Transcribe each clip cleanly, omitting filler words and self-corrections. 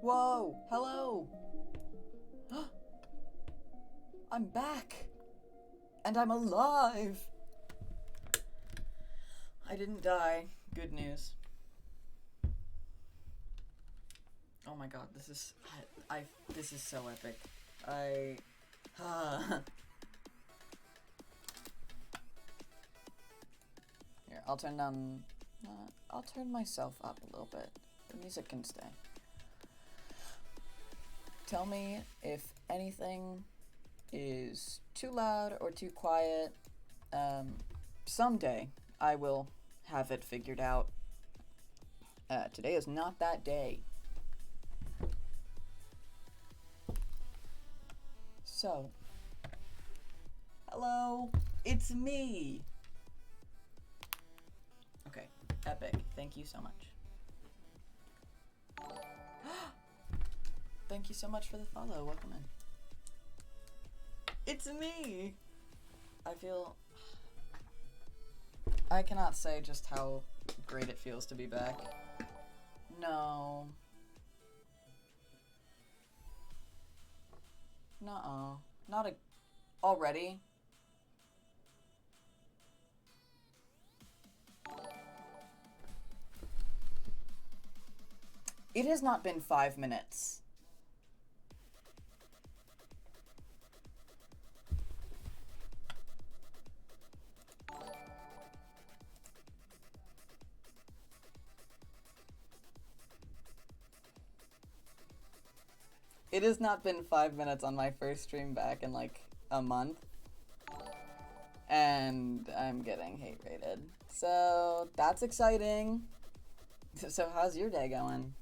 Whoa! Hello! I'm back! And I'm alive! I didn't die. Good news. Oh my god, this is... this is so epic. Here, I'll turn down... I'll turn myself up a little bit. The music can stay. Tell me if anything is too loud or too quiet. Someday I will have it figured out. Today is not that day. So, hello, it's me. Okay, epic. Thank you so much. Thank you so much for the follow. Welcome in. It's me. I cannot say just how great it feels to be back. No. Nuh-uh. Not already? It has not been 5 minutes. It has not been 5 minutes on my first stream back in like a month. And I'm getting hate rated. So that's exciting. So how's your day going?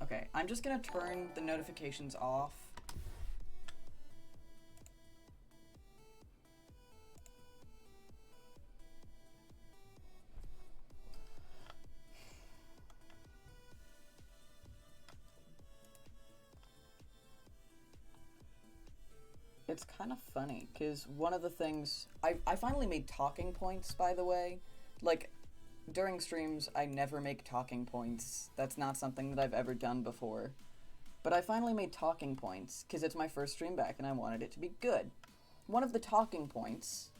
Okay, I'm just gonna turn the notifications off. It's kind of funny, because one of the things... I finally made talking points, by the way. Like, during streams, I never make talking points. That's not something that I've ever done before. But I finally made talking points, because it's my first stream back, and I wanted it to be good. One of the talking points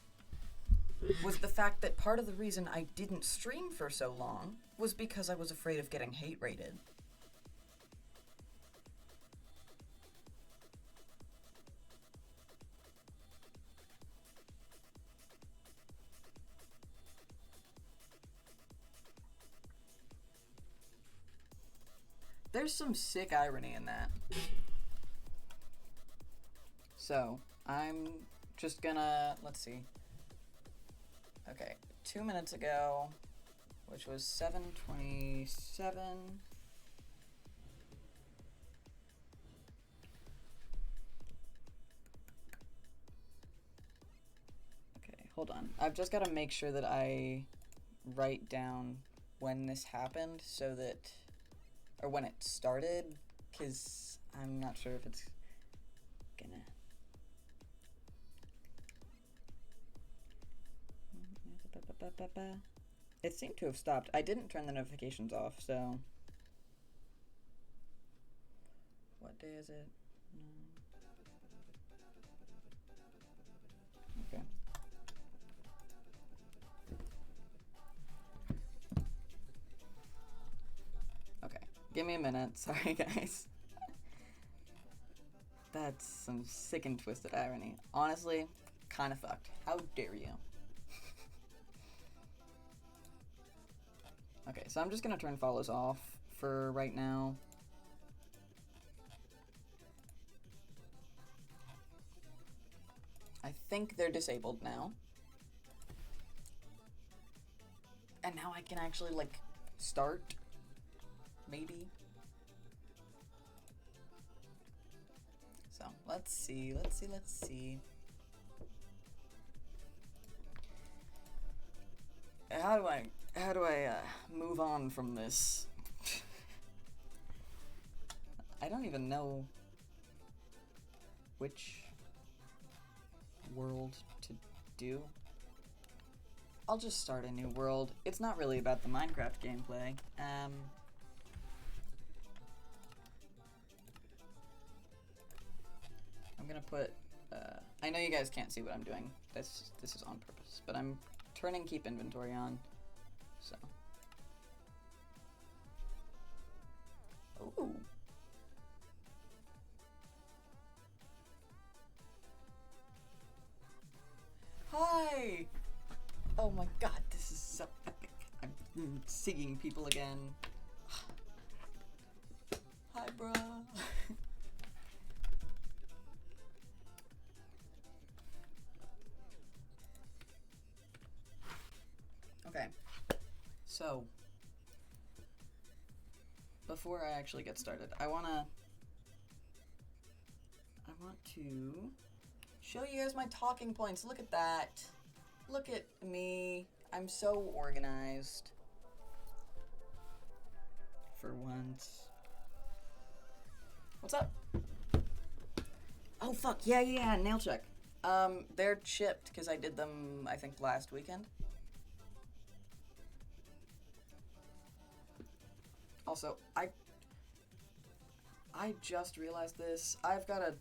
was the fact that part of the reason I didn't stream for so long was because I was afraid of getting hate rated. There's some sick irony in that. So, I'm just gonna, let's see. Okay, 2 minutes ago, which was 7:27. Okay, hold on. I've just got to make sure that I write down when this happened so that, or when it started, because I'm not sure if it's gonna... It seemed to have stopped. I didn't turn the notifications off, so... What day is it? Okay. Okay. Give me a minute. Sorry, guys. That's some sick and twisted irony. Honestly, kind of fucked. How dare you? Okay, so I'm just gonna turn follows off for right now. I think they're disabled now. And now I can actually, like, start? Maybe? So, let's see. How do I move on from this? I don't even know which world to do. I'll just start a new world. It's not really about the Minecraft gameplay. I'm gonna put, I know you guys can't see what I'm doing. This is on purpose, but I'm turning keep inventory on, so. Ooh. Hi! Oh my god, this is so epic. I'm seeing people again. Hi, bruh. Okay, so before I actually get started, I want to show you guys my talking points. Look at that. Look at me. I'm so organized. For once. What's up? Oh fuck, yeah, nail check. They're chipped because I did them, I think, last weekend. Also, I just realized this. I've got a...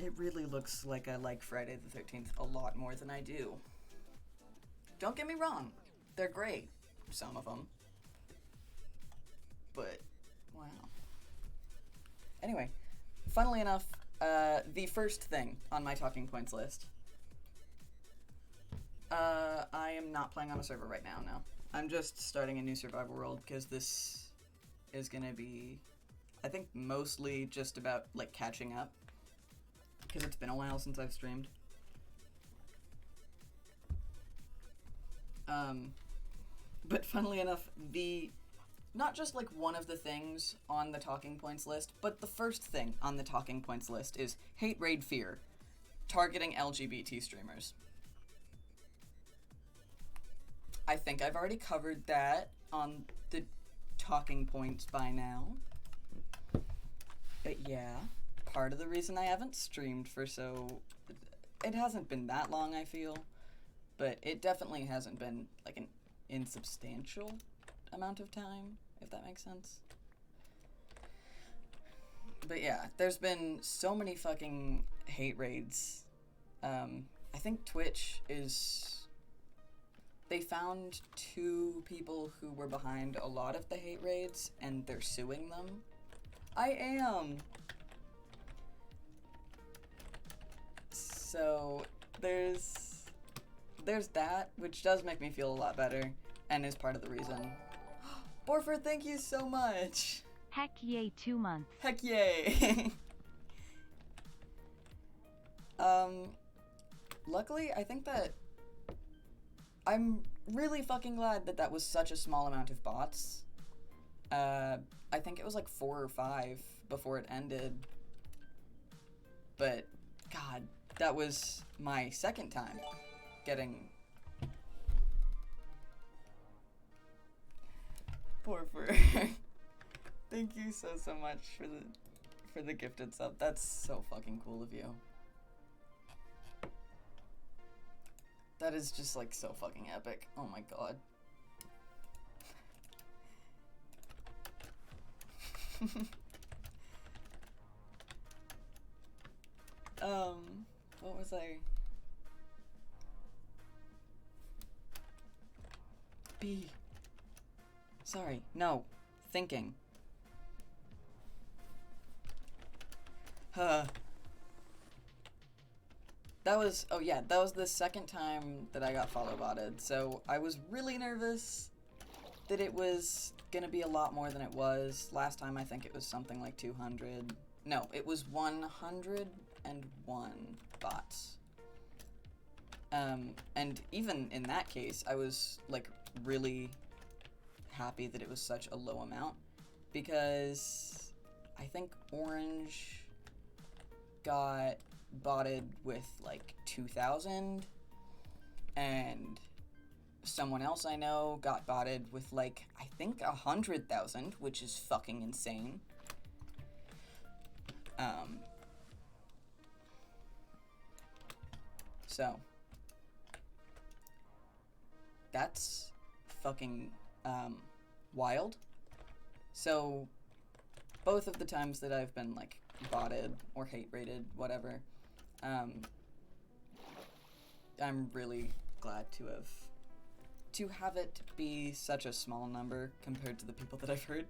It really looks like I like Friday the 13th a lot more than I do. Don't get me wrong. They're great. Some of them. But, wow. Anyway, funnily enough, the first thing on my talking points list. I am not playing on a server right now, no. I'm just starting a new survival world because this is gonna be, I think, mostly just about, like, catching up. Because it's been a while since I've streamed. But funnily enough, not just like one of the things on the talking points list, but the first thing on the talking points list is hate raid fear, targeting LGBT streamers. I think I've already covered that on the talking points by now. But yeah, part of the reason I haven't streamed for it hasn't been that long, I feel, but it definitely hasn't been like an insubstantial amount of time, if that makes sense. But yeah, there's been so many fucking hate raids. I think Twitch is... They found 2 people who were behind a lot of the hate raids, and they're suing them. I am! So, there's that, which does make me feel a lot better, and is part of the reason. Borford, thank you so much! Heck yay, 2 months. Heck yay! Luckily, I think that I'm really fucking glad that that was such a small amount of bots. I think it was like 4 or 5 before it ended. But, God, that was my second time getting... Porfer. Thank you so much for the gifted sub. That's so fucking cool of you. That is just like so fucking epic. Oh my god. What was I? Sorry, no. Thinking. That was, oh yeah, that was the second time that I got follow botted, so I was really nervous that it was gonna be a lot more than it was. Last time I think it was something like 200. No, it was 101 bots. And even in that case, I was like really happy that it was such a low amount, because I think Orange got botted with like 2,000, and someone else I know got botted with like, I think 100,000, which is fucking insane. So, that's fucking wild. So, both of the times that I've been, like, botted or hate rated, whatever, I'm really glad to have it be such a small number compared to the people that I've heard.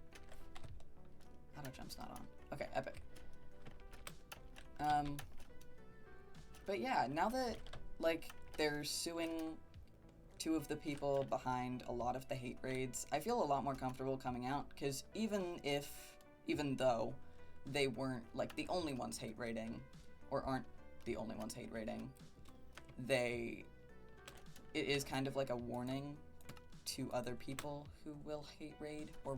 Auto jump's not on. Okay, epic. But yeah, now that, like, they're suing two of the people behind a lot of the hate raids, I feel a lot more comfortable coming out, because even though they weren't, like, the only ones hate raiding, or aren't the only ones hate raiding, it is kind of like a warning to other people who will hate raid, or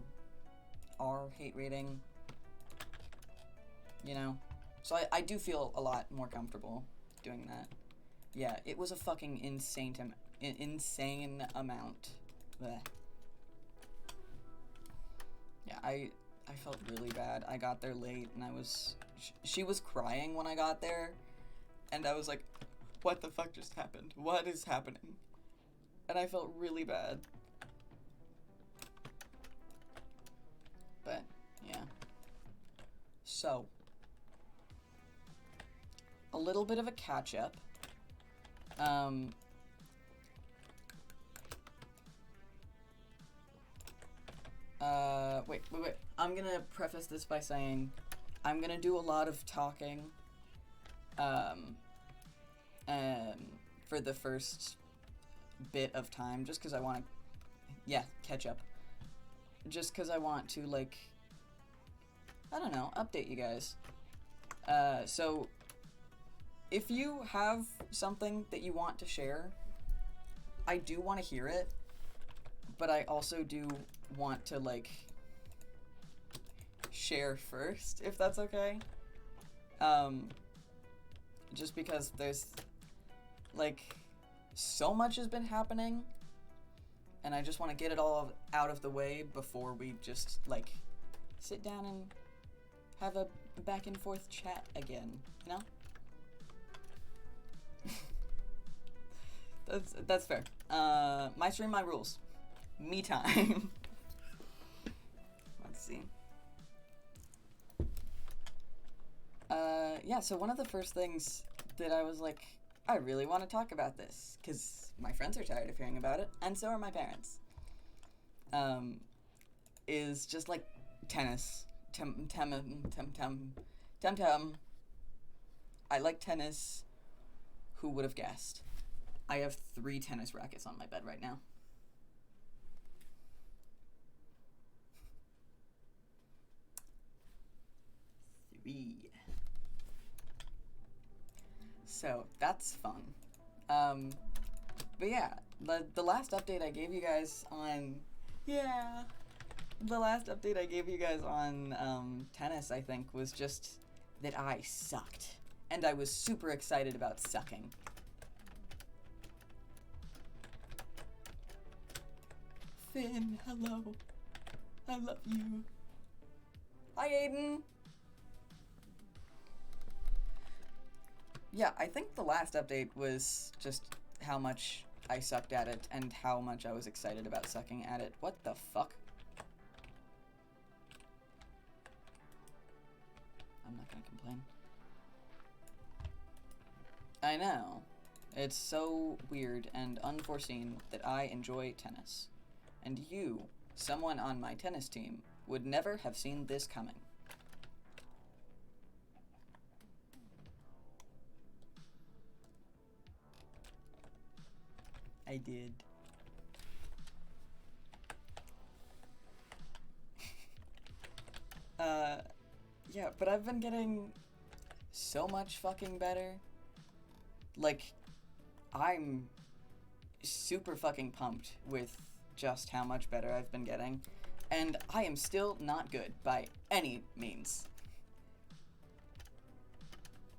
are hate raiding, you know? So I do feel a lot more comfortable doing that. Yeah, it was a fucking insane amount. Blech. Yeah, I felt really bad. I got there late, and she was crying when I got there, and I was like, what the fuck just happened? What is happening? And I felt really bad. But, yeah. So, a little bit of a catch-up. Wait. I'm gonna preface this by saying I'm gonna do a lot of talking, for the first bit of time, just because I want to, catch up. Just because I want to, like, I don't know, update you guys. So, if you have something that you want to share, I do want to hear it, but I also do want to, like, share first, if that's okay. Just because there's, like, so much has been happening, and I just want to get it all out of the way before we just, like, sit down and have a back and forth chat again, you know? That's fair. My stream, my rules. Me time. Let's see. Yeah, so one of the first things that I was like, I really want to talk about this, because my friends are tired of hearing about it, and so are my parents, is just, like, tennis. I like tennis. Who would have guessed? I have 3 tennis rackets on my bed right now. So, that's fun. But yeah, the last update I gave you guys on... Yeah! The last update I gave you guys on, tennis, I think, was just that I sucked. And I was super excited about sucking. Finn, hello. I love you. Hi, Aiden! Yeah, I think the last update was just how much I sucked at it and how much I was excited about sucking at it. What the fuck? I'm not gonna complain. I know. It's so weird and unforeseen that I enjoy tennis. And you, someone on my tennis team, would never have seen this coming. I did. Yeah, but I've been getting so much fucking better. Like, I'm super fucking pumped with just how much better I've been getting. And I am still not good by any means.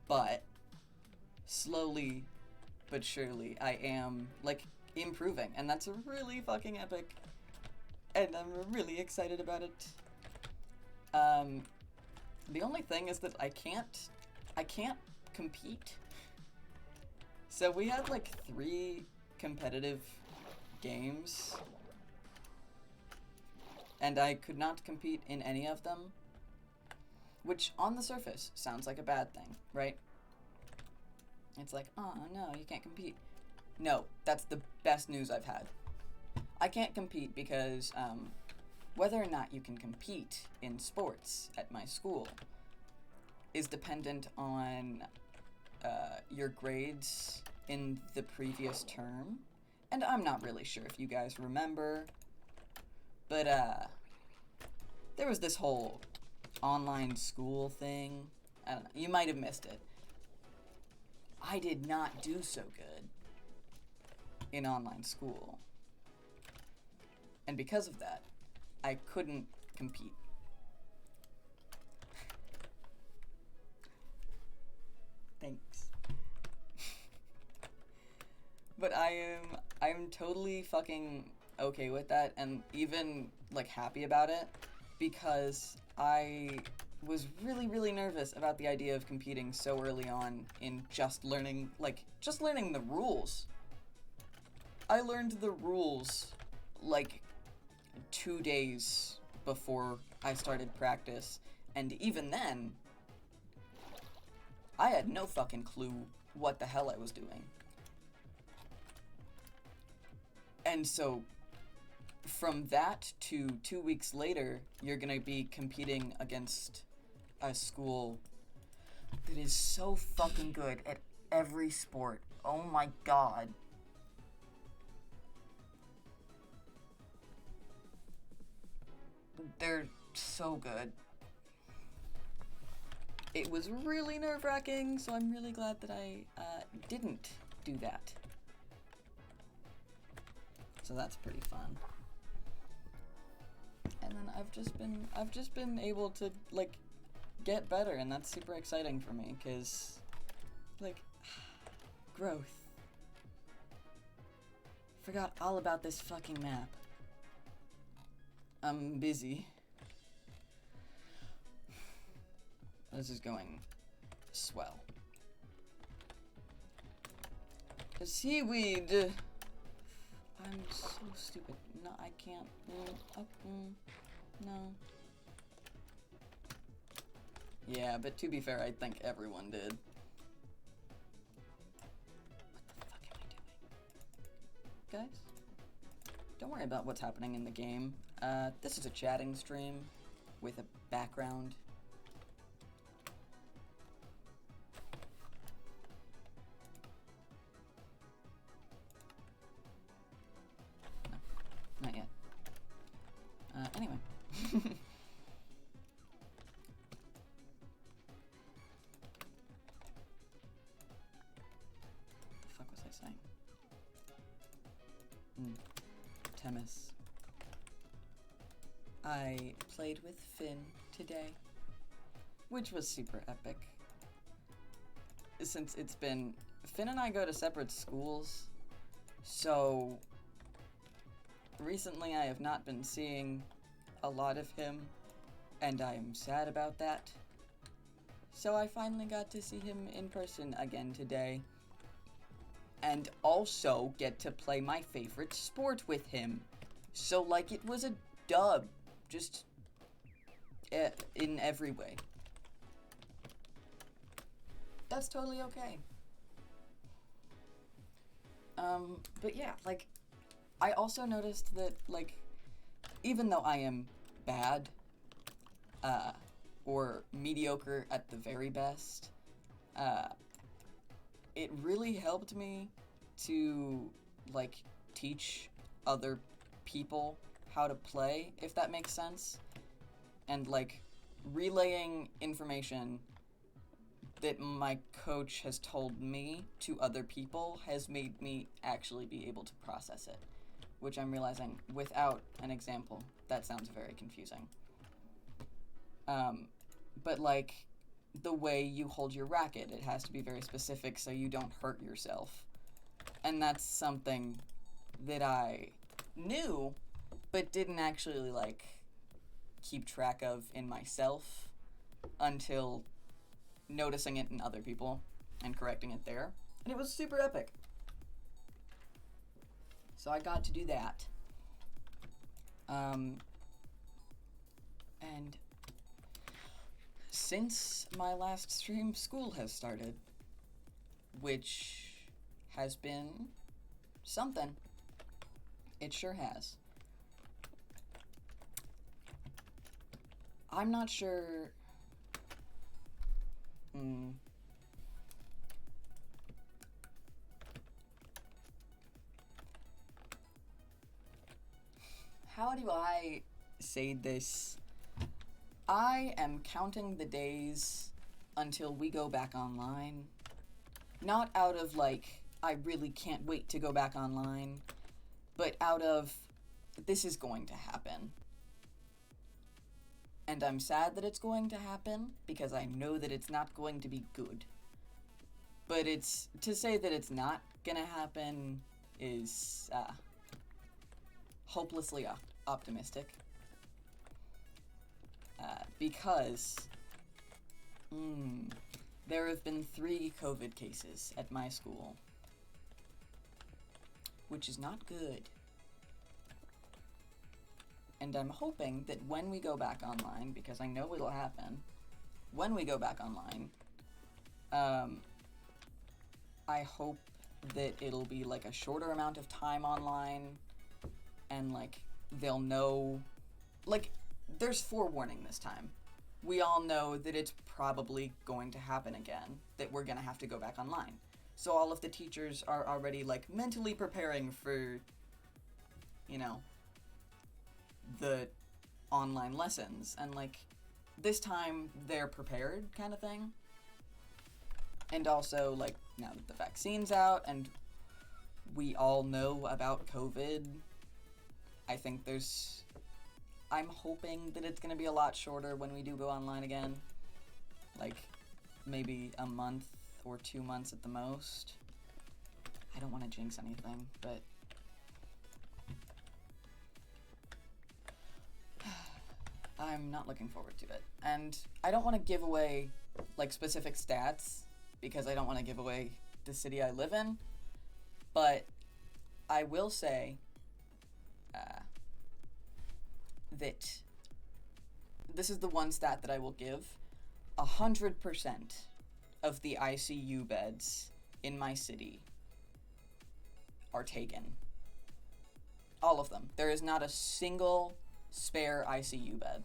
But, slowly but surely, I am, like, improving. And that's really fucking epic. And I'm really excited about it. The only thing is that I can't compete. So we had like 3 competitive games, and I could not compete in any of them, which on the surface sounds like a bad thing, right? It's like, oh no, you can't compete. No, that's the best news I've had. I can't compete because whether or not you can compete in sports at my school is dependent on your grades in the previous term. And I'm not really sure if you guys remember, but there was this whole online school thing. I don't know, you might have missed it. I did not do so good in online school. And because of that, I couldn't compete. Thanks. But I'm totally fucking okay with that, and even like happy about it, because I was really, really nervous about the idea of competing so early on in just learning the rules. I learned the rules like 2 days before I started practice, and even then, I had no fucking clue what the hell I was doing. And so, from that to 2 weeks later, you're gonna be competing against a school that is so fucking good at every sport. Oh my god. They're so good. It was really nerve-wracking, so I'm really glad that I didn't do that. So that's pretty fun. And then I've just been able to like get better, and that's super exciting for me, cause like growth. Forgot all about this fucking map. I'm busy. This is going swell. Seaweed. I'm so stupid. No, I can't. No. Yeah, but to be fair, I think everyone did. What the fuck am I doing? Guys? Don't worry about what's happening in the game. This is a chatting stream with a background. No, not yet. Anyway. What the fuck was I saying? Temis. I played with Finn today, which was super epic. Since it's been... Finn and I go to separate schools, so recently I have not been seeing a lot of him, and I am sad about that. So I finally got to see him in person again today, and also get to play my favorite sport with him. So like it was a dub, just in every way. That's totally okay. But yeah, like, I also noticed that, like, even though I am bad, or mediocre at the very best, it really helped me to, like, teach other people how to play, if that makes sense. And, like, relaying information that my coach has told me to other people has made me actually be able to process it, which I'm realizing without an example, that sounds very confusing. But like the way you hold your racket, it has to be very specific so you don't hurt yourself. And that's something that I knew, but didn't actually like keep track of in myself until noticing it in other people and correcting it there. And it was super epic. So I got to do that. And since my last stream, school has started, which has been something. It sure has. I'm not sure. How do I say this? I am counting the days until we go back online. Not out of, like, I really can't wait to go back online, but out of, this is going to happen. And I'm sad that it's going to happen, because I know that it's not going to be good. But it's, to say that it's not gonna happen is, hopelessly optimistic. Because there have been 3 COVID cases at my school, which is not good. And I'm hoping that when we go back online, because I know it'll happen, when we go back online, I hope that it'll be like a shorter amount of time online, and like they'll know, like, there's forewarning this time. We all know that it's probably going to happen again, that we're gonna have to go back online. So all of the teachers are already like mentally preparing for, you know, the online lessons, and like this time they're prepared, kind of thing. And also, like, now that the vaccine's out and we all know about COVID, I think I'm hoping that it's gonna be a lot shorter when we do go online again. Like, maybe a month or 2 months at the most. I don't want to jinx anything, but I'm not looking forward to it. And I don't want to give away, like, specific stats, because I don't want to give away the city I live in, but I will say that this is the one stat that I will give. 100% of the ICU beds in my city are taken. All of them. There is not a single spare ICU bed.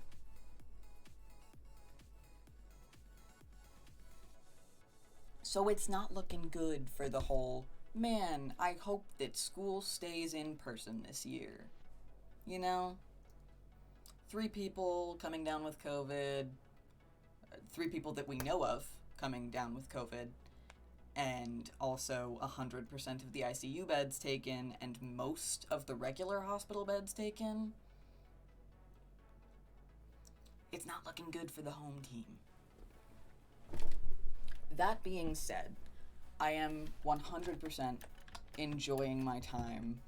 So it's not looking good for the whole, man, I hope that school stays in person this year. You know? 3 people coming down with COVID, 3 people that we know of coming down with COVID, and also 100% of the ICU beds taken, and most of the regular hospital beds taken. It's not looking good for the home team. That being said, I am 100% enjoying my time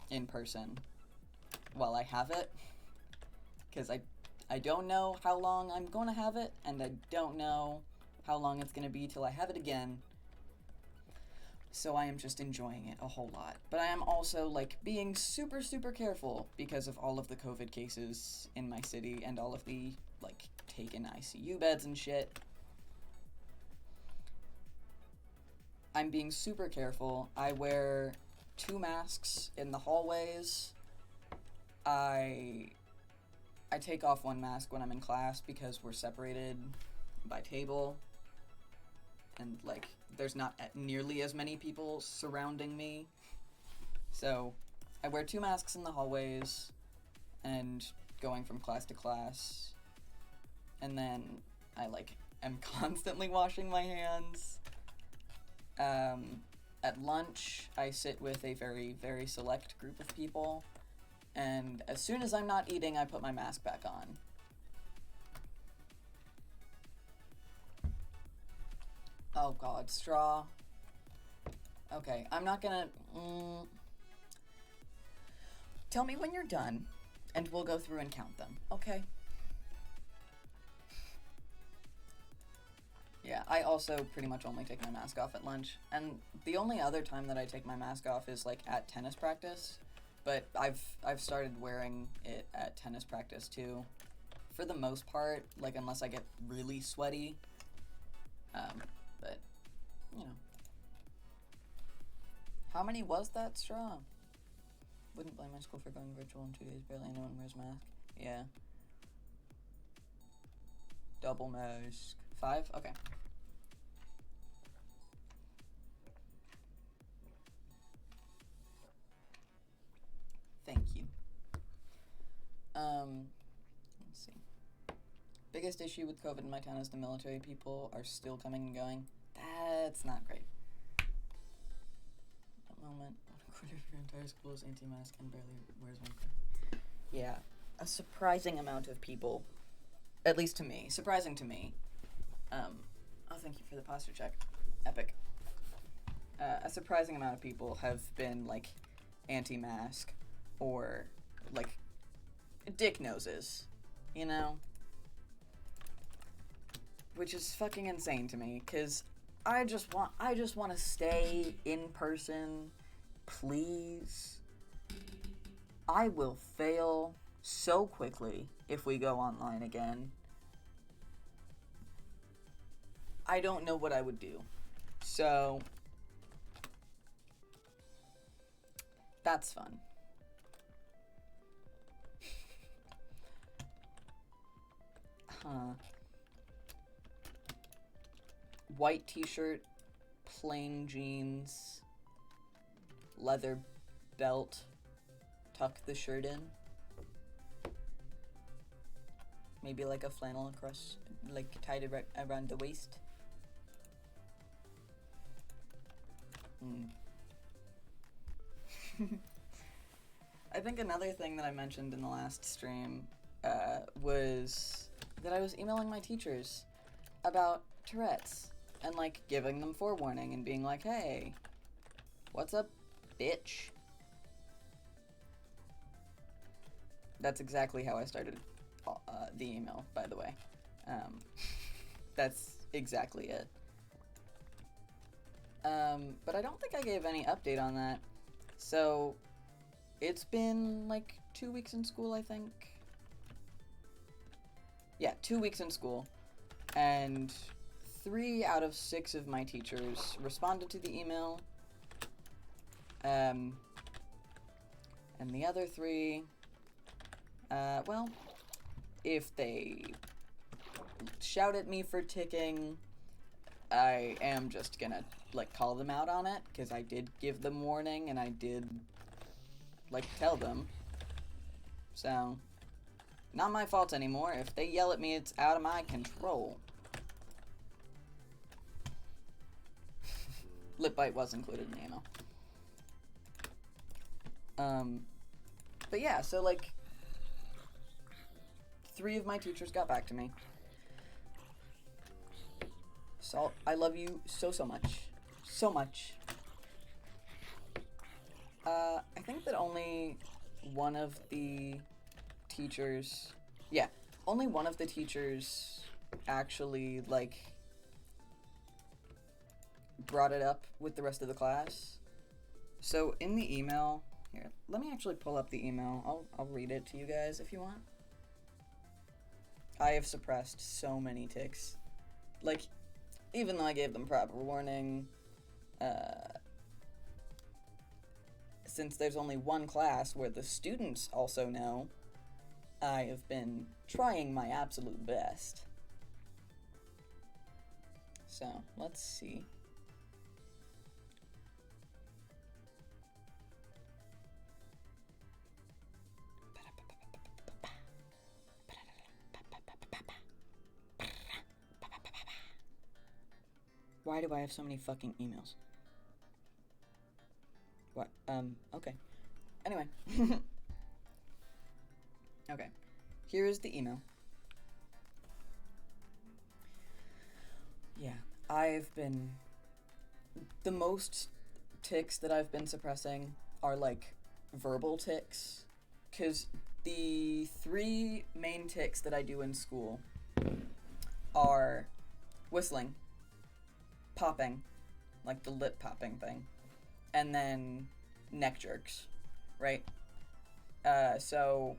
in person while I have it, because I don't know how long I'm going to have it, and I don't know how long it's going to be till I have it again. So I am just enjoying it a whole lot. But I am also, like, being super, super careful because of all of the COVID cases in my city and all of the, like, taken ICU beds and shit. I'm being super careful. I wear 2 masks in the hallways. I take off 1 mask when I'm in class because we're separated by table. And, like, there's not nearly as many people surrounding me. So, I wear 2 masks in the hallways and going from class to class. And then I, like, am constantly washing my hands. At lunch, I sit with a very, very select group of people. And as soon as I'm not eating, I put my mask back on. Oh god, straw. Okay, I'm not gonna... Tell me when you're done, and we'll go through and count them, okay? Yeah. Yeah, I also pretty much only take my mask off at lunch, and the only other time that I take my mask off is like at tennis practice. But I've started wearing it at tennis practice too, for the most part. Like unless I get really sweaty. But you know, how many was that straw? Wouldn't blame my school for going virtual in 2 days. Barely anyone wears mask. Yeah. Double mask. 5? Okay. Thank you. Let's see. Biggest issue with COVID in my town is the military people are still coming and going. That's not great. At the moment, 1/4 of your entire school is anti-mask and barely wears one. Yeah, a surprising amount of people, at least to me, surprising to me. Oh, thank you for the posture check. Epic. A surprising amount of people have been like anti-mask or like dick noses, you know? Which is fucking insane to me, cause I just want to stay in person, please. I will fail so quickly if we go online again. I don't know what I would do. So that's fun. Huh. White t-shirt, plain jeans, leather belt, tuck the shirt in. Maybe like a flannel across, like tied around the waist. I think another thing that I mentioned in the last stream was that I was emailing my teachers about Tourette's and like giving them forewarning and being like, hey, what's up, bitch? That's exactly how I started the email, by the way. That's exactly it. But I don't think I gave any update on that. So, it's been like 2 weeks in school, I think. Yeah, 2 weeks in school. And 3 out of 6 of my teachers responded to the email. And the other 3, well, if they shout at me for ticking, I am just gonna, like, call them out on it, because I did give them warning, and I did, like, tell them. So, not my fault anymore. If they yell at me, it's out of my control. Lip bite was included in the email. But yeah, so, like, 3 of my teachers got back to me. So, I love you so much. So much. I think that only one of the teachers... Yeah, only one of the teachers actually, like, brought it up with the rest of the class. So, in the email... Here, let me actually pull up the email. I'll read it to you guys if you want. I have suppressed so many ticks. Like, even though I gave them proper warning, since there's only one class where the students also know, I have been trying my absolute best. So, let's see. Why do I have so many fucking emails? What? Okay. Anyway. Okay. Here is the email. Yeah. I've been... The most tics that I've been suppressing are, like, verbal tics. Because the 3 main tics that I do in school are whistling, popping, like the lip popping thing, and then neck jerks, right? So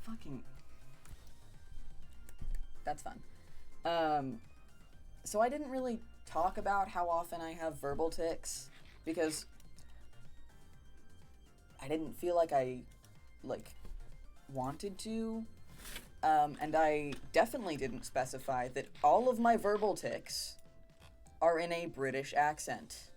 fucking that's fun. So I didn't really talk about how often I have verbal tics because I didn't feel like I like wanted to. And I definitely didn't specify that all of my verbal tics are in a British accent.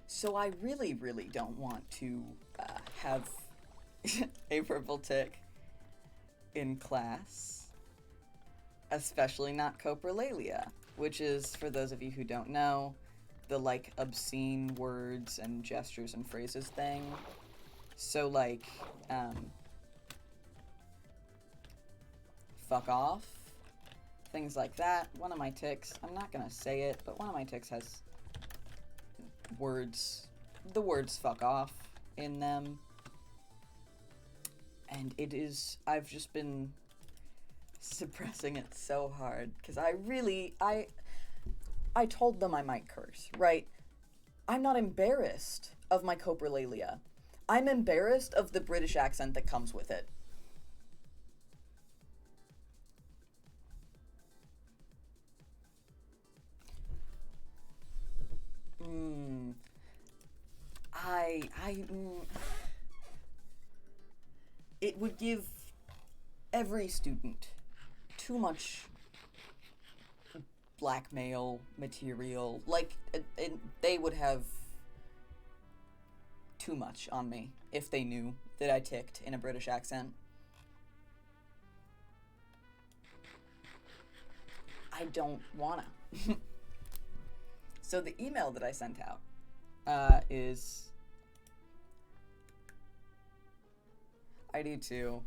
So I really, really don't want to have a verbal tic in class, especially not coprolalia, which is, for those of you who don't know, the like obscene words and gestures and phrases thing. So like, fuck off, things like that. One of my tics, I'm not gonna say it, but one of my tics has the words fuck off in them. And it is, I've just been suppressing it so hard, because I told them I might curse, right? I'm not embarrassed of my coprolalia. I'm embarrassed of the British accent that comes with it. It would give every student too much blackmail material. Like, they would have too much on me if they knew that I ticked in a British accent. I don't wanna. So the email that I sent out is... I do too.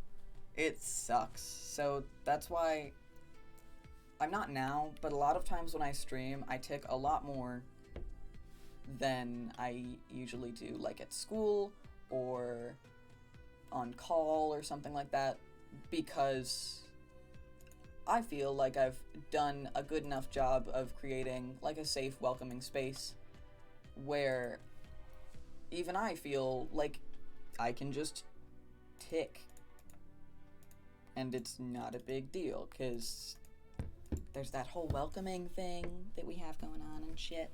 It sucks. So that's why I'm not now, but a lot of times when I stream, I tick a lot more than I usually do, like at school or on call or something like that, because I feel like I've done a good enough job of creating like a safe, welcoming space where even I feel like I can just tick and it's not a big deal, because there's that whole welcoming thing that we have going on and shit.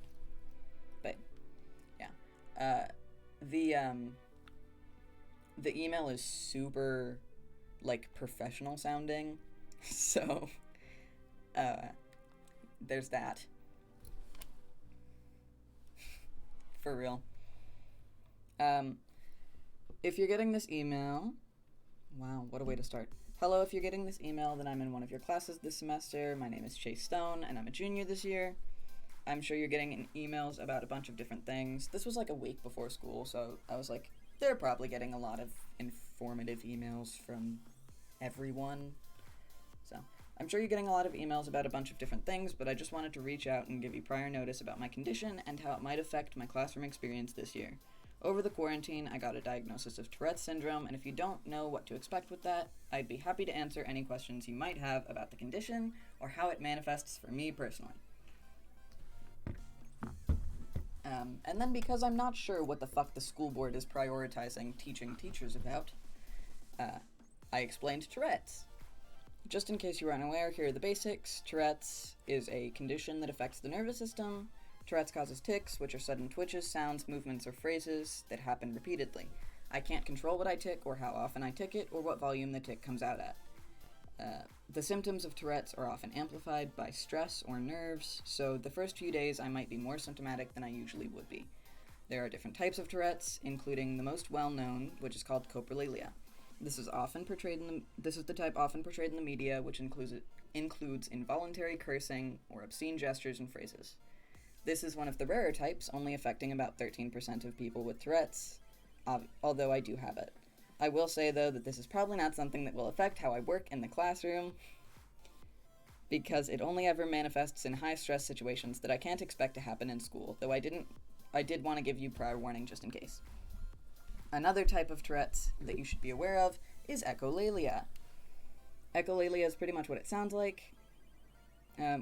But yeah, the email is super like professional sounding, so there's that. For real. If you're getting this email, wow, what a way to start. Hello, if you're getting this email, then I'm in one of your classes this semester. My name is Chase Stone, and I'm a junior this year. I'm sure you're getting emails about a bunch of different things. This was like a week before school, so I was like, they're probably getting a lot of informative emails from everyone. So I'm sure you're getting a lot of emails about a bunch of different things, but I just wanted to reach out and give you prior notice about my condition and how it might affect my classroom experience this year. Over the quarantine, I got a diagnosis of Tourette's syndrome, and if you don't know what to expect with that, I'd be happy to answer any questions you might have about the condition or how it manifests for me personally. And then because I'm not sure what the fuck the school board is prioritizing teaching teachers about, I explained Tourette's. Just in case you were unaware, here are the basics. Tourette's is a condition that affects the nervous system. Tourette's causes tics, which are sudden twitches, sounds, movements, or phrases that happen repeatedly. I can't control what I tick, or how often I tick it, or what volume the tick comes out at. The symptoms of Tourette's are often amplified by stress or nerves, so the first few days I might be more symptomatic than I usually would be. There are different types of Tourette's, including the most well-known, which is called coprolalia. This is the type often portrayed in the media, which includes involuntary cursing or obscene gestures and phrases. This is one of the rarer types, only affecting about 13% of people with Tourette's, although I do have it. I will say, though, that this is probably not something that will affect how I work in the classroom, because it only ever manifests in high-stress situations that I can't expect to happen in school, though I did want to give you prior warning just in case. Another type of Tourette's that you should be aware of is echolalia. Echolalia is pretty much what it sounds like.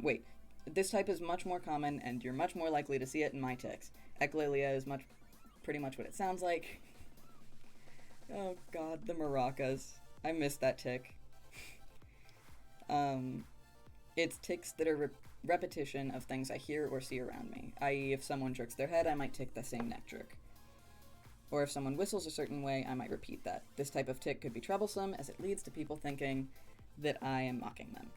Wait, this type is much more common, and you're much more likely to see it in my tics. Echolalia is pretty much what it sounds like. Oh god, the maracas. I missed that tic. It's tics that are repetition of things I hear or see around me. I.e., if someone jerks their head, I might tic the same neck jerk. Or if someone whistles a certain way, I might repeat that. This type of tic could be troublesome, as it leads to people thinking that I am mocking them.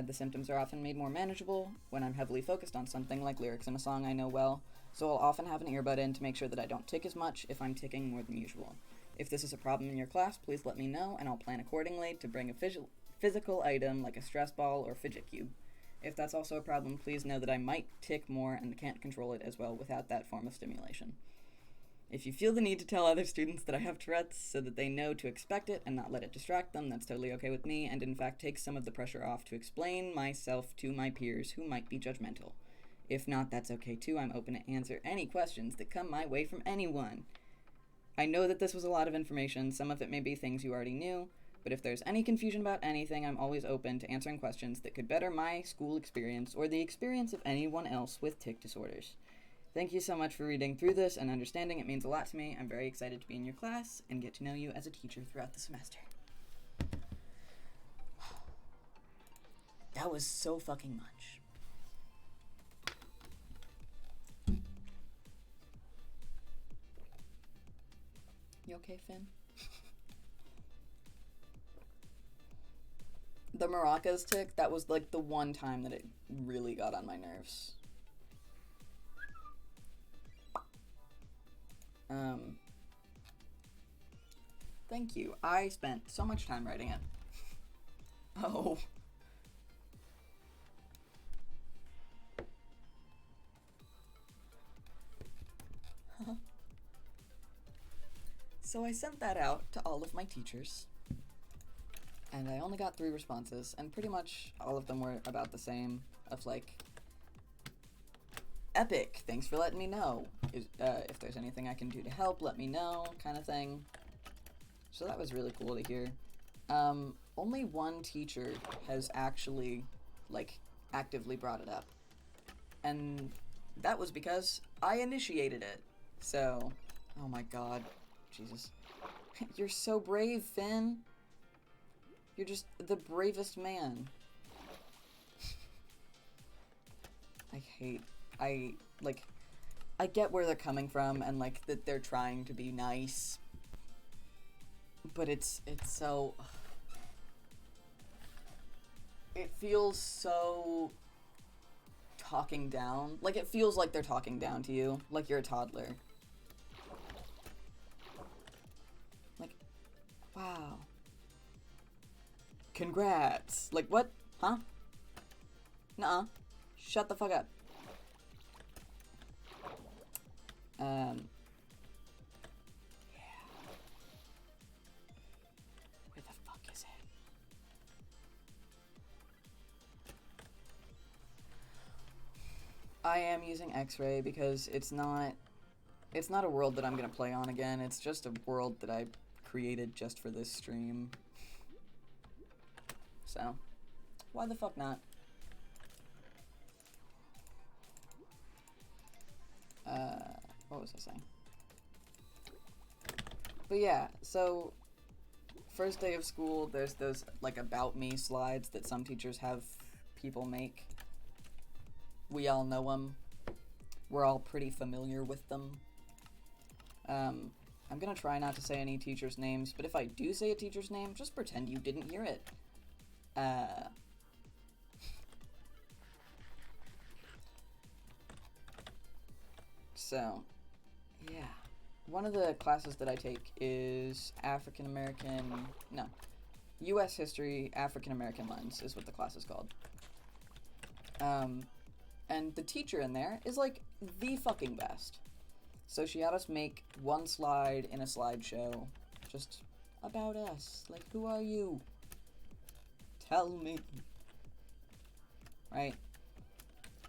The symptoms are often made more manageable when I'm heavily focused on something like lyrics in a song I know well, so I'll often have an earbud in to make sure that I don't tic as much if I'm ticking more than usual. If this is a problem in your class, please let me know, and I'll plan accordingly to bring a physical item like a stress ball or fidget cube. If that's also a problem, please know that I might tic more and can't control it as well without that form of stimulation. If you feel the need to tell other students that I have Tourette's so that they know to expect it and not let it distract them, that's totally okay with me, and in fact takes some of the pressure off to explain myself to my peers who might be judgmental. If not, that's okay too. I'm open to answer any questions that come my way from anyone. I know that this was a lot of information. Some of it may be things you already knew, but if there's any confusion about anything, I'm always open to answering questions that could better my school experience or the experience of anyone else with tic disorders. Thank you so much for reading through this and understanding. It means a lot to me. I'm very excited to be in your class and get to know you as a teacher throughout the semester. That was so fucking much. You okay, Finn? The maracas tic, that was like the one time that it really got on my nerves. Thank you. I spent so much time writing it. Oh. So I sent that out to all of my teachers, and I only got 3 responses, and pretty much all of them were about the same, of like, epic, thanks for letting me know. If there's anything I can do to help, let me know, kind of thing. So that was really cool to hear. Only one teacher has actually, like, actively brought it up. And that was because I initiated it. So, oh my god. Jesus. You're so brave, Finn. You're just the bravest man. I get where they're coming from and, like, that they're trying to be nice. But it's so... It feels so... talking down. Like, it feels like they're talking down to you. Like you're a toddler. Like, wow. Congrats. Like, what? Huh? Nuh-uh. Shut the fuck up. Yeah. Where the fuck is it? I am using X-Ray because it's not a world that I'm gonna play on again. It's just a world that I created just for this stream. So, why the fuck not? What was I saying? But yeah, so first day of school, there's those like about me slides that some teachers have people make. We all know them. We're all pretty familiar with them. I'm gonna try not to say any teachers' names, but if I do say a teacher's name, just pretend you didn't hear it. So, yeah. One of the classes that I take is U.S. History, African American Lens is what the class is called. And the teacher in there is, like, the fucking best. So she had us make one slide in a slideshow, just about us. Like, who are you? Tell me. Right?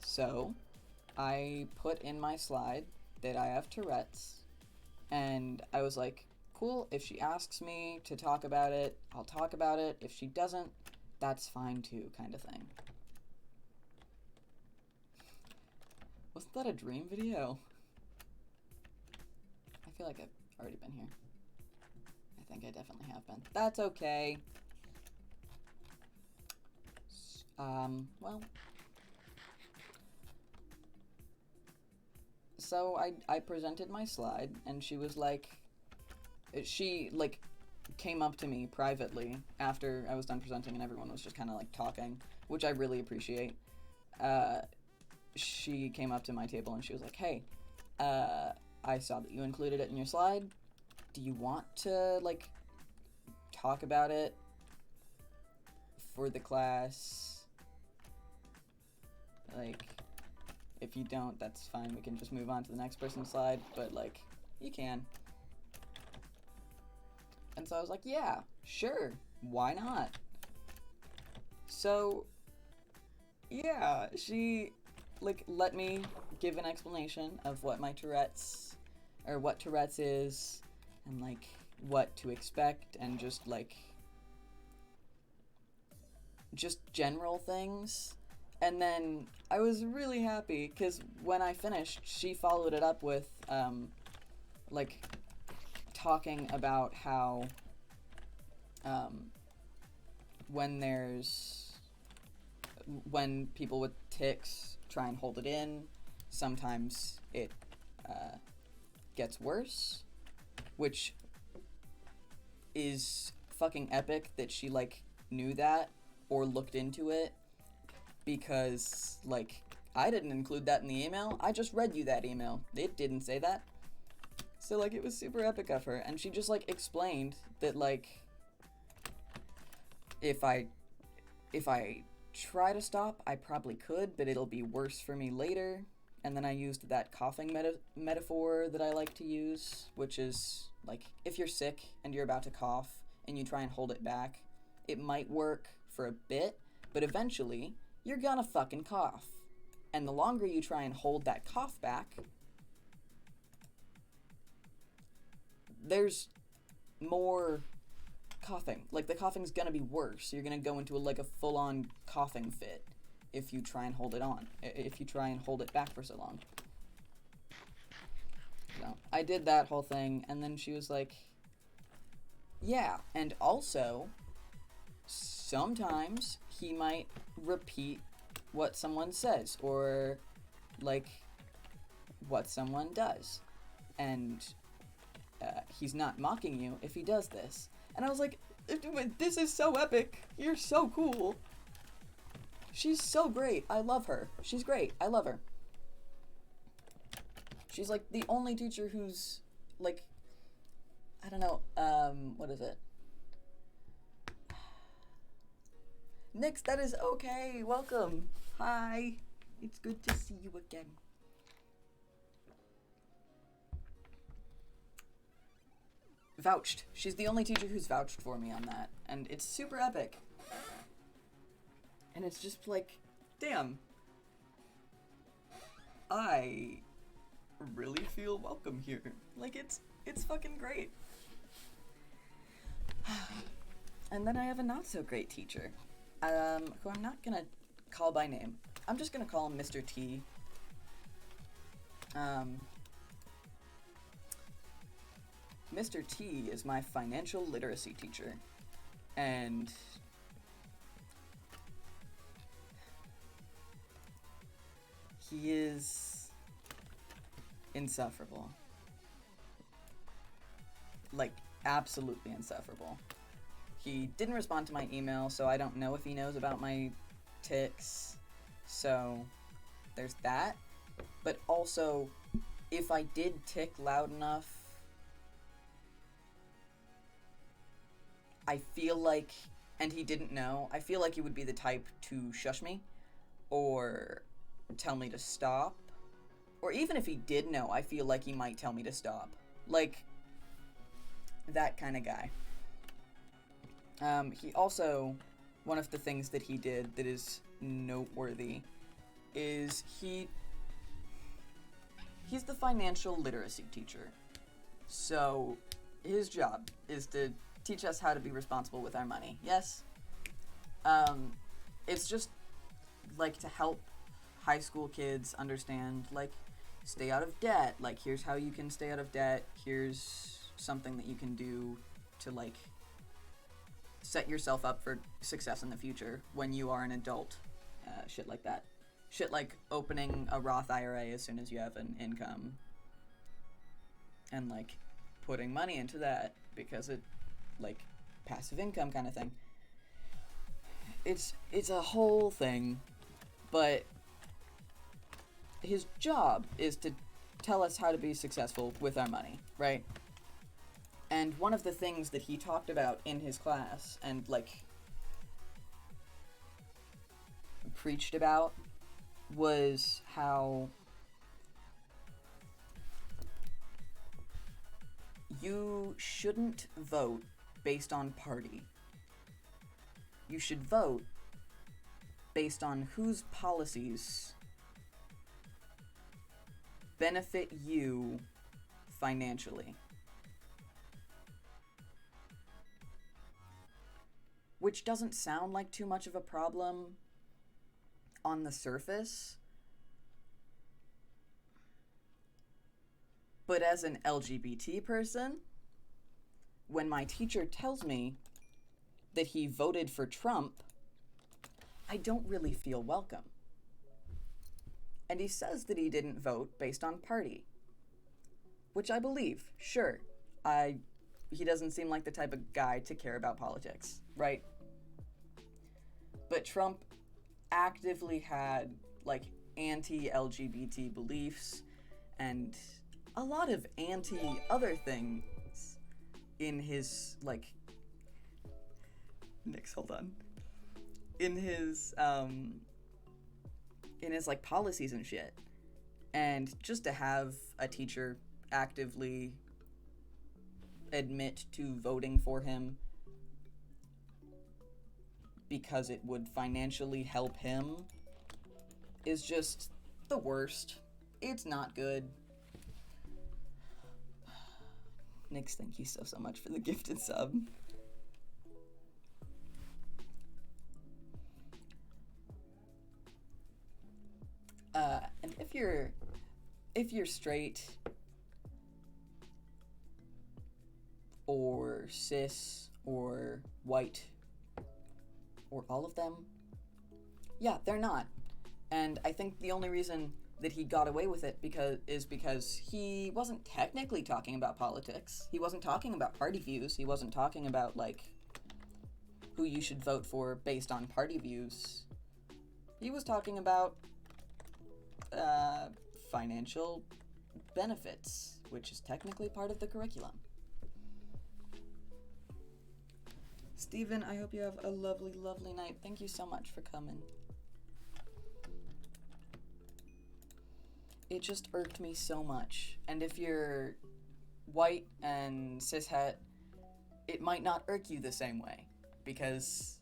So, I put in my slide that I have Tourette's, And I was like, cool, if she asks me to talk about it, I'll talk about it. If she doesn't, that's fine too, kind of thing. Wasn't that a dream video? I feel like I've already been here. I think I definitely have been. That's okay. Well. So I presented my slide, and she was like, she, like, came up to me privately after I was done presenting and everyone was just kind of, like, talking, which I really appreciate. She came up to my table and she was like, hey, I saw that you included it in your slide. Do you want to, like, talk about it for the class? Like, if you don't, that's fine. We can just move on to the next person's slide, but, like, you can. And so I was like, yeah, sure, why not? So, yeah, she, like, let me give an explanation of what my Tourette's, or what Tourette's is, and, like, what to expect, and just, like, just general things. And then I was really happy, because when I finished, she followed it up with, like, talking about how, when people with tics try and hold it in, sometimes it, gets worse, which is fucking epic that she, like, knew that, or looked into it, because, like, I didn't include that in the email. I just read you that email. It didn't say that. So, like, it was super epic of her, and she just, like, explained that, like, if I try to stop, I probably could, but it'll be worse for me later. And then I used that coughing metaphor that I like to use, which is, like, if you're sick and you're about to cough and you try and hold it back, it might work for a bit, but eventually, you're gonna fucking cough. And the longer you try and hold that cough back, there's more coughing. Like, the coughing's gonna be worse. You're gonna go into like a full-on coughing fit if you try and hold it on. If you try and hold it back for so long. So, I did that whole thing, and then she was like, yeah, and also, sometimes he might repeat what someone says, or, like, what someone does. And he's not mocking you if he does this. And I was like, this is so epic. You're so cool. She's so great. I love her. She's great. I love her. She's, like, the only teacher who's, like, I don't know, what is it? Nyx, that is okay. Welcome. Hi. It's good to see you again. Vouched. She's the only teacher who's vouched for me on that. And it's super epic. And it's just like, damn. I really feel welcome here. Like, it's fucking great. And then I have a not so great teacher, who I'm not gonna call by name. I'm just gonna call him Mr. T. Mr. T is my financial literacy teacher, and he is insufferable. Like, absolutely insufferable. He didn't respond to my email, so I don't know if he knows about my tics, so there's that. But also, if I did tick loud enough, I feel like, and he didn't know, I feel like he would be the type to shush me, or tell me to stop, or even if he did know, I feel like he might tell me to stop. Like, that kind of guy. He also, one of the things that he did that is noteworthy is he's the financial literacy teacher. So, his job is to teach us how to be responsible with our money. Yes? It's just, like, to help high school kids understand, like, stay out of debt. Like, here's how you can stay out of debt. Here's something that you can do to, like, set yourself up for success in the future when you are an adult. Shit like that. Shit like opening a Roth IRA as soon as you have an income. And, like, putting money into that because it, like, passive income kind of thing. It's a whole thing, but his job is to tell us how to be successful with our money, right? And one of the things that he talked about in his class and, like, preached about was how you shouldn't vote based on party. You should vote based on whose policies benefit you financially. Which doesn't sound like too much of a problem on the surface. But as an LGBT person, when my teacher tells me that he voted for Trump, I don't really feel welcome. And he says that he didn't vote based on party, which I believe. Sure, he doesn't seem like the type of guy to care about politics, right? But Trump actively had, like, anti-LGBT beliefs and a lot of anti-other things in his, like, Nix, hold on. In his, like, policies and shit. And just to have a teacher actively admit to voting for him because it would financially help him is just the worst. It's not good. Nix, thank you so much for the gifted sub. And if you're straight or cis or white or all of them, yeah, they're not. And I think the only reason that he got away with it because he wasn't technically talking about politics. He wasn't talking about party views. He wasn't talking about, like, who you should vote for based on party views. He was talking about financial benefits, which is technically part of the curriculum. Steven, I hope you have a lovely, lovely night. Thank you so much for coming. It just irked me so much. And if you're white and cishet, it might not irk you the same way, because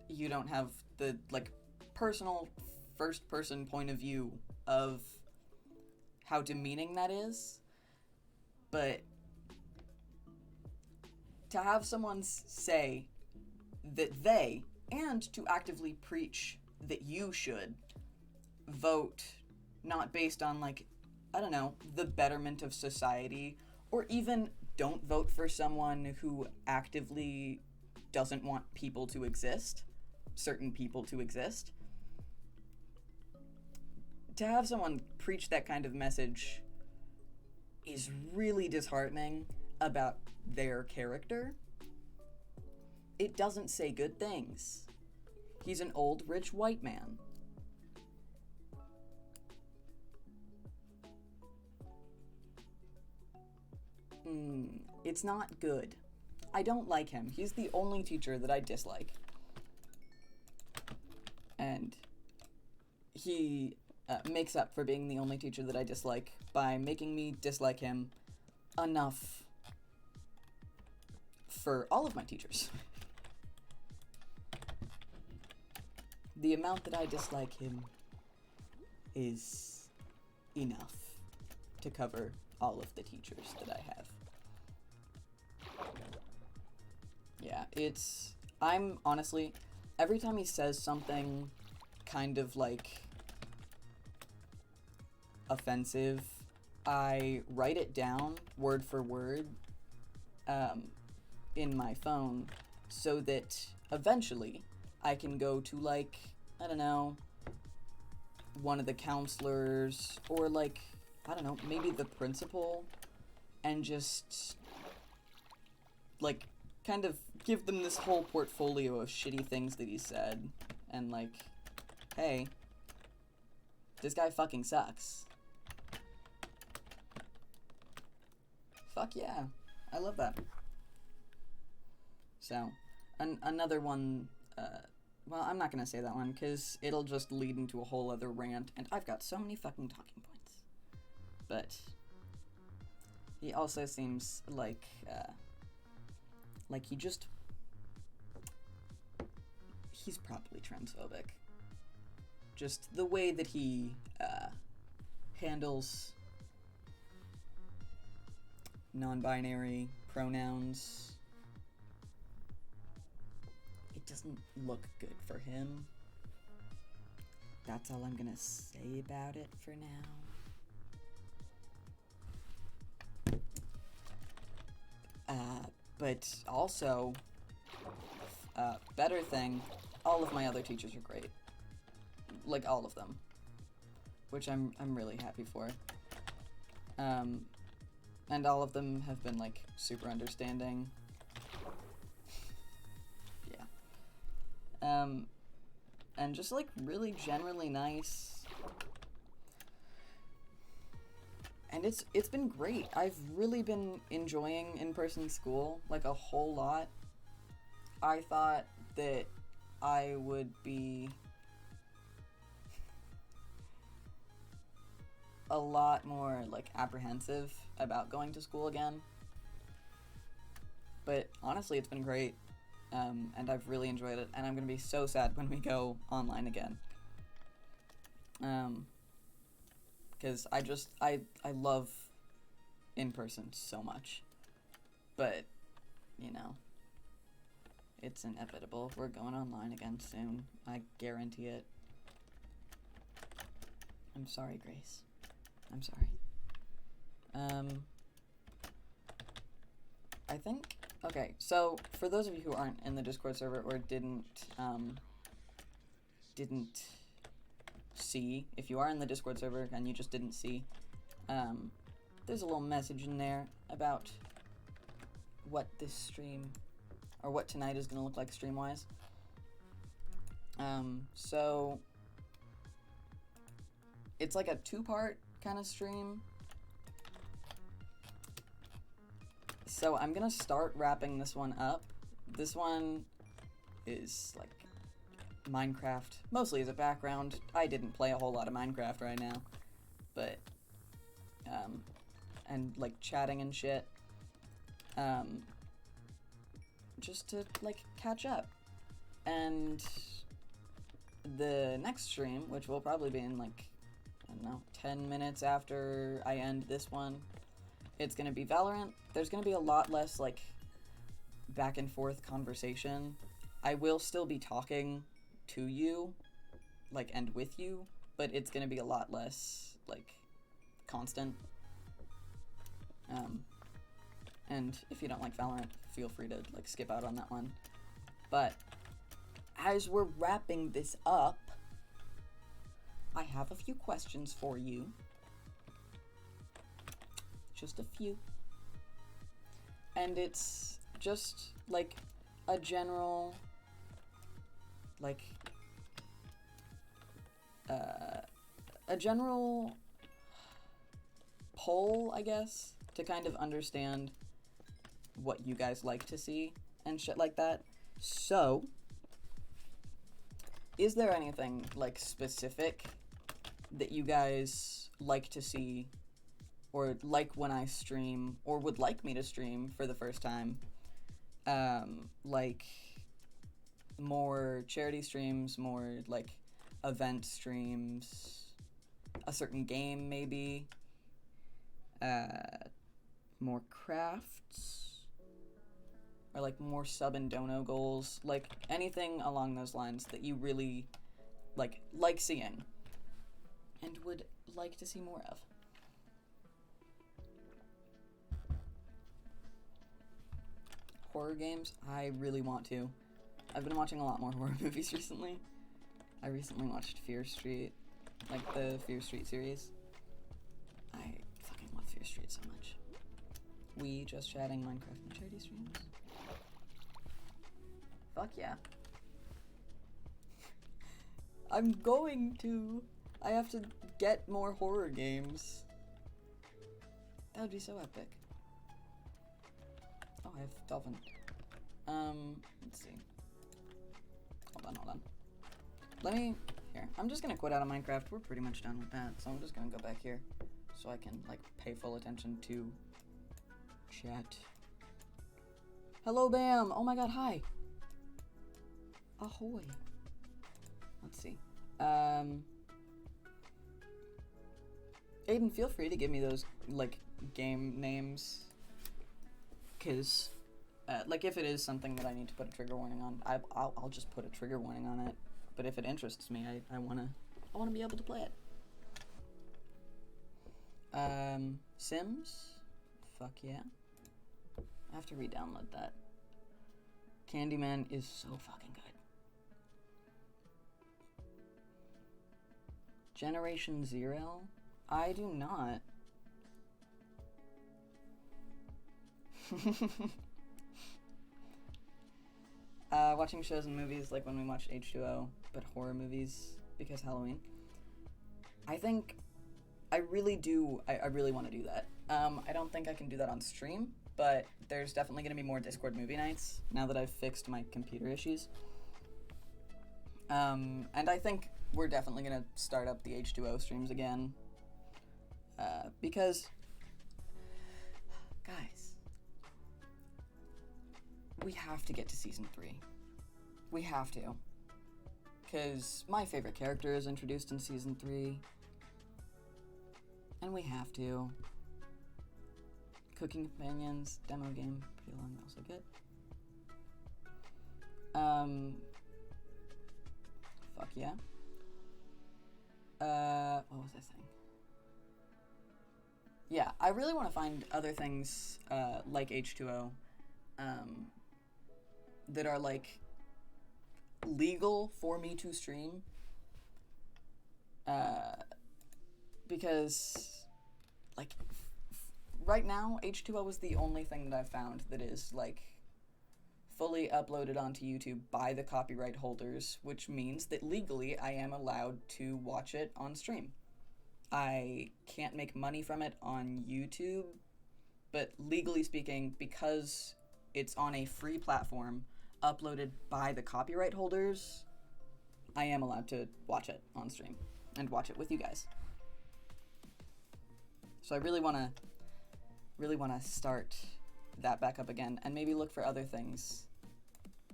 you don't have the, like, personal first-person point of view of how demeaning that is. But to have someone say that they, and to actively preach that you should vote not based on, like, I don't know, the betterment of society, or even don't vote for someone who actively doesn't want people to exist, certain people to exist. To have someone preach that kind of message is really disheartening about their character. It doesn't say good things. He's an old, rich white man. It's not good. I don't like him. He's the only teacher that I dislike. And he makes up for being the only teacher that I dislike by making me dislike him enough for all of my teachers. The amount that I dislike him is enough to cover all of the teachers that I have. Yeah, I'm honestly, every time he says something kind of like offensive, I write it down word for word in my phone so that eventually I can go to, like, I don't know, one of the counselors or, like, I don't know, maybe the principal, and just, like, kind of give them this whole portfolio of shitty things that he said, and, like, hey, this guy fucking sucks. Fuck yeah. I love that. So, another one, well, I'm not gonna say that one, because it'll just lead into a whole other rant, and I've got so many fucking talking points. But he also seems like he's probably transphobic. Just the way that he handles non-binary pronouns, it doesn't look good for him. That's all I'm gonna say about it for now. But also, better thing, all of my other teachers are great. Like, all of them. Which I'm really happy for. And all of them have been, like, super understanding. Yeah. And just, like, really generally nice. And it's been great. I've really been enjoying in-person school, like, a whole lot. I thought that I would be a lot more, like, apprehensive about going to school again. But honestly, it's been great. And I've really enjoyed it. And I'm going to be so sad when we go online again. Because I love in-person so much. But, you know, it's inevitable. We're going online again soon. I guarantee it. I'm sorry, Grace. I'm sorry. I think... Okay, so for those of you who aren't in the Discord server or didn't see, if you are in the Discord server and you just didn't see, there's a little message in there about what this stream, or what tonight is going to look like stream-wise. So it's like a two-part kind of stream. So I'm gonna start wrapping this one up. This one is like Minecraft, mostly as a background. I didn't play a whole lot of Minecraft right now, but and like chatting and shit, just to like catch up. And the next stream, which will probably be in like, I don't know, 10 minutes after I end this one, it's gonna be Valorant. There's gonna be a lot less like back and forth conversation. I will still be talking to you, like, and with you, but it's gonna be a lot less like constant. And if you don't like Valorant, feel free to like skip out on that one. But as we're wrapping this up, I have a few questions for you. Just a few. And it's just like a general, like, a general poll, I guess, to kind of understand what you guys like to see and shit like that. So, is there anything, like, specific that you guys like to see, or like when I stream, or would like me to stream for the first time? Like, more charity streams, more, like, event streams, a certain game, maybe. More crafts, or like more sub and dono goals, like anything along those lines that you really like seeing and would like to see more of. Horror games, I really want to. I've been watching a lot more horror movies recently. I recently watched Fear Street, like the Fear Street series. I fucking love Fear Street so much. We just chatting Minecraft and charity streams. Fuck yeah. I'm going to. I have to get more horror games. That would be so epic. Oh, I have Dolphin. Let's see. Hold on. Let me, here. I'm just gonna quit out of Minecraft. We're pretty much done with that, so I'm just gonna go back here so I can, like, pay full attention to chat. Hello, Bam! Oh my god, hi! Ahoy. Let's see. Aiden, feel free to give me those, like, game names. Because, like, if it is something that I need to put a trigger warning on, I'll just put a trigger warning on it. But if it interests me, I wanna be able to play it. Sims? Fuck yeah. I have to re-download that. Candyman is so fucking good. Generation Zero? I do not. Watching shows and movies like when we watched H2O, but horror movies because Halloween. I think I really want to do that. I don't think I can do that on stream, but there's definitely going to be more Discord movie nights now that I've fixed my computer issues. And I think we're definitely going to start up the H2O streams again. Because, guys, we have to get to Season 3. We have to. Because my favorite character is introduced in Season 3. And we have to. Cooking Companions, demo game, pretty long, also good. Fuck yeah. What was I saying? Yeah, I really want to find other things, like H2O, that are, like, legal for me to stream. Because, like, right now, H2O is the only thing that I've found that is, like, fully uploaded onto YouTube by the copyright holders, which means that legally I am allowed to watch it on stream. I can't make money from it on YouTube, but legally speaking, because it's on a free platform uploaded by the copyright holders, I am allowed to watch it on stream and watch it with you guys. So I really want to start that back up again and maybe look for other things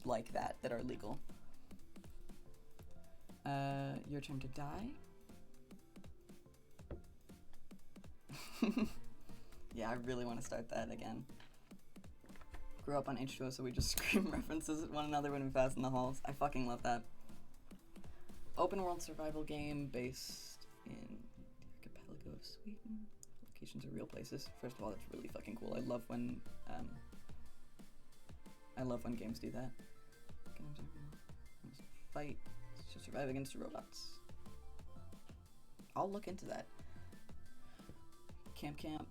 like that are legal. Your turn to die? Yeah, I really want to start that again. Grew up on H2O, so we just scream references at one another when we pass in the halls. I fucking love that. Open world survival game based in the archipelago of Sweden. Locations are real places. First of all, that's really fucking cool. I love when games do that. Fight to survive against robots. I'll look into that. Camp.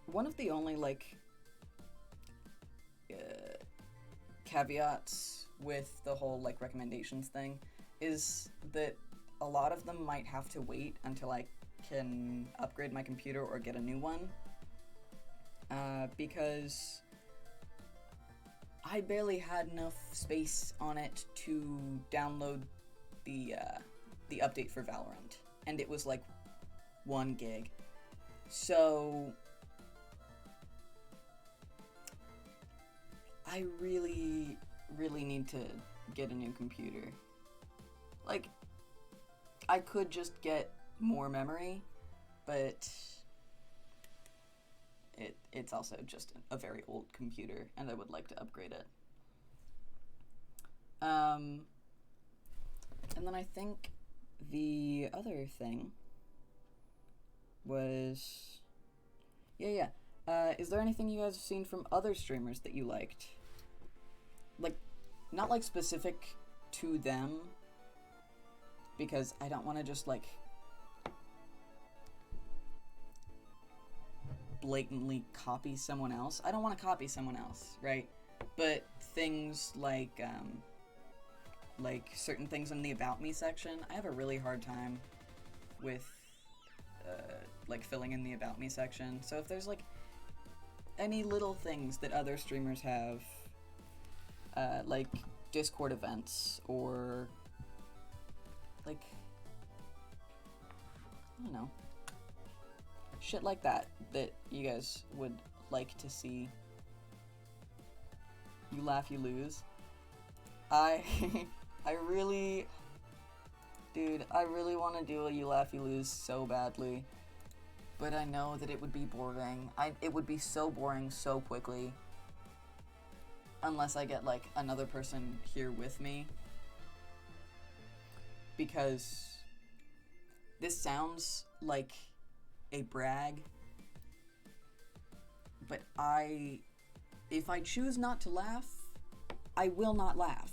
One of the only, like, caveats with the whole, like, recommendations thing is that a lot of them might have to wait until I can upgrade my computer or get a new one. Because I barely had enough space on it to download the update for Valorant, and it was like 1 gig. So I really need to get a new computer. Like, I could just get more memory, but it's also just a very old computer, and I would like to upgrade it. And then I think the other thing was, yeah. Is there anything you guys have seen from other streamers that you liked? Like, not like specific to them, because I don't want to just like blatantly copy someone else. I don't want to copy someone else, right? But things like certain things in the About Me section, I have a really hard time with like filling in the About Me section. So if there's like any little things that other streamers have, like Discord events or like, I don't know, shit like that you guys would like to see. You laugh, you lose. I really want to do a you laugh, you lose so badly. But I know that it would be boring. It would be so boring so quickly. Unless I get, like, another person here with me. Because this sounds like a brag. But if I choose not to laugh, I will not laugh.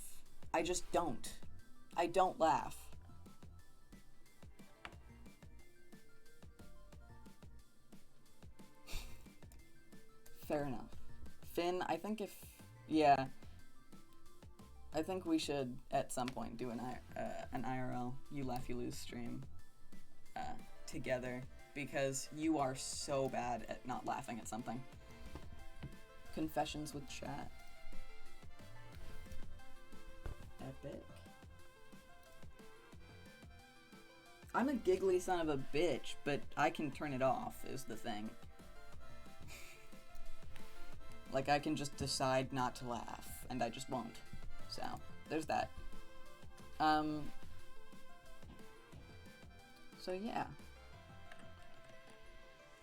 I just don't. I don't laugh. Fair enough. Finn, I think I think we should at some point do an IRL You Laugh You Lose stream together, because you are so bad at not laughing at something. Confessions with chat. Epic. I'm a giggly son of a bitch, but I can turn it off, is the thing. Like, I can just decide not to laugh, and I just won't. So, there's that. So yeah.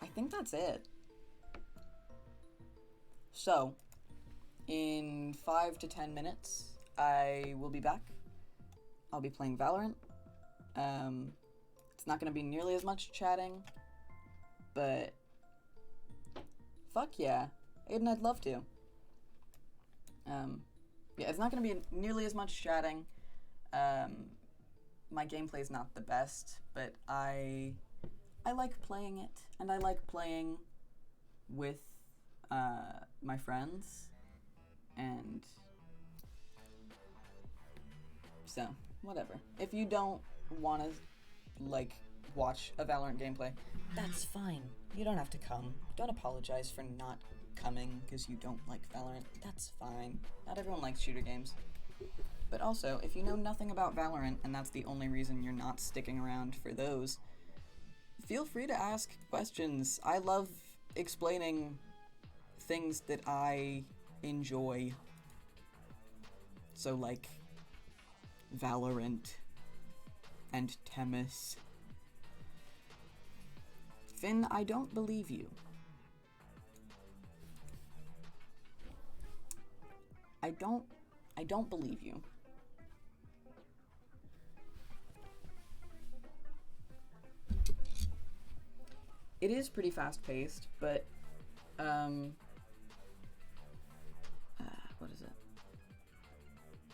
I think that's it. So, in 5 to 10 minutes, I will be back. I'll be playing Valorant. It's not gonna be nearly as much chatting, but fuck yeah. Aiden, I'd love to. Yeah, it's not going to be nearly as much chatting. My gameplay's not the best, but I like playing it, and I like playing with my friends, and so, whatever. If you don't want to, like, watch a Valorant gameplay, that's fine. You don't have to come. Don't apologize for not coming because you don't like Valorant. That's fine. Not everyone likes shooter games. But also, if you know nothing about Valorant and that's the only reason you're not sticking around for those, feel free to ask questions. I love explaining things that I enjoy. So, like, Valorant and Themis. Finn, I don't believe you. I don't believe you. It is pretty fast-paced, but, what is it?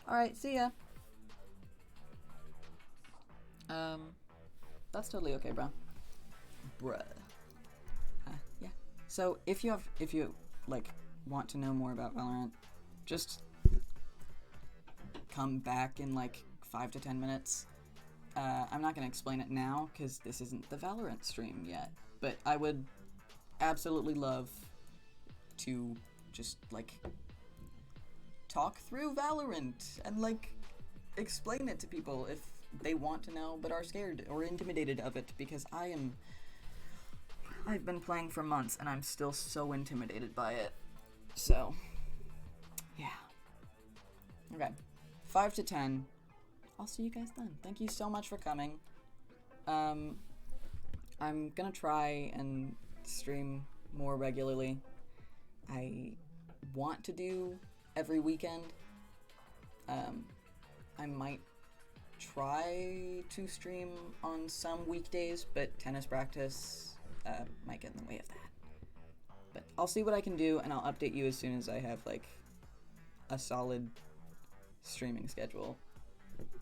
Alright, see ya. That's totally okay, bro. Bruh. Yeah. So, if you, like, want to know more about Valorant, just come back in, like, 5 to 10 minutes. I'm not gonna explain it now, because this isn't the Valorant stream yet, but I would absolutely love to just, like, talk through Valorant and, like, explain it to people if they want to know but are scared or intimidated of it, because I've been playing for months and I'm still so intimidated by it. So, yeah. Okay. 5 to 10. I'll see you guys then. Thank you so much for coming. I'm gonna try and stream more regularly. I want to do every weekend. I might try to stream on some weekdays, but tennis practice might get in the way of that. But I'll see what I can do, and I'll update you as soon as I have, like, a solid streaming schedule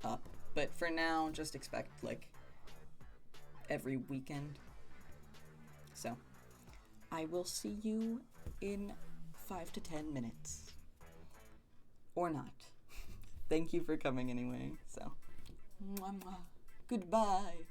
up. But for now, just expect, like, every weekend. So, I will see you in 5 to 10 minutes. Or not. Thank you for coming anyway, so. Mwah, mwah. Goodbye.